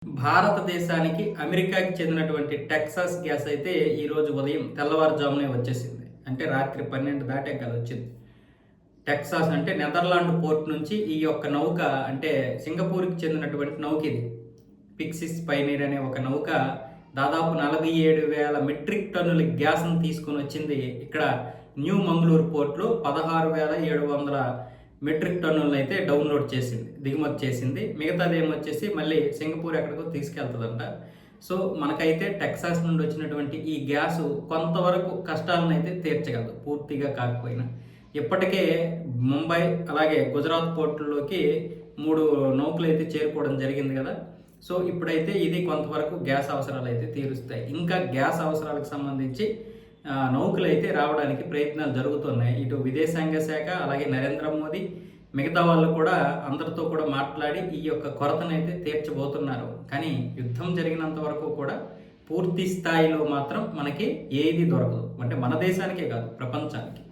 భారతదేశానికి అమెరికాకి చెందినటువంటి టెక్సాస్ గ్యాస్ అయితే ఈరోజు ఉదయం తెల్లవారుజామునే వచ్చేసింది. అంటే రాత్రి 12 దాటే కదా వచ్చింది. టెక్సాస్ అంటే నెదర్లాండ్ పోర్ట్ నుంచి ఈ యొక్క నౌక అంటే సింగపూర్కి చెందినటువంటి నౌక ఇది. పిక్సిస్ పైనీర్ అనే ఒక నౌక దాదాపు 47,000 మెట్రిక్ టన్నుల గ్యాస్ను తీసుకొని వచ్చింది. ఇక్కడ న్యూ మంగళూరు పోర్ట్లో 16,700 మెట్రిక్ టన్నులను అయితే డౌన్లోడ్ చేసింది, దిగుమతి చేసింది. మిగతాది ఏమొచ్చేసి మళ్ళీ సింగపూర్ ఎక్కడికో తీసుకెళ్తుందంట. సో మనకైతే టెక్సాస్ నుండి వచ్చినటువంటి ఈ గ్యాసు కొంతవరకు కష్టాలను అయితే తీర్చగలదు, పూర్తిగా కాకపోయినా. ఇప్పటికే ముంబై అలాగే గుజరాత్ పోర్టుల్లోకి 3 నౌకలు అయితే చేరుకోవడం జరిగింది కదా. సో ఇప్పుడైతే ఇది కొంతవరకు గ్యాస్ అవసరాలు అయితే తీరుస్తాయి. ఇంకా గ్యాస్ అవసరాలకు సంబంధించి నౌకలు అయితే రావడానికి ప్రయత్నాలు జరుగుతున్నాయి. ఇటు విదేశాంగ శాఖ అలాగే నరేంద్ర మోదీ మిగతా వాళ్ళు కూడా అందరితో కూడా మాట్లాడి ఈ యొక్క కొరతను అయితే తీర్చబోతున్నారు. కానీ యుద్ధం జరిగినంత వరకు కూడా పూర్తి స్థాయిలో మాత్రం మనకి ఏది దొరకదు. అంటే మన దేశానికే కాదు, ప్రపంచానికి.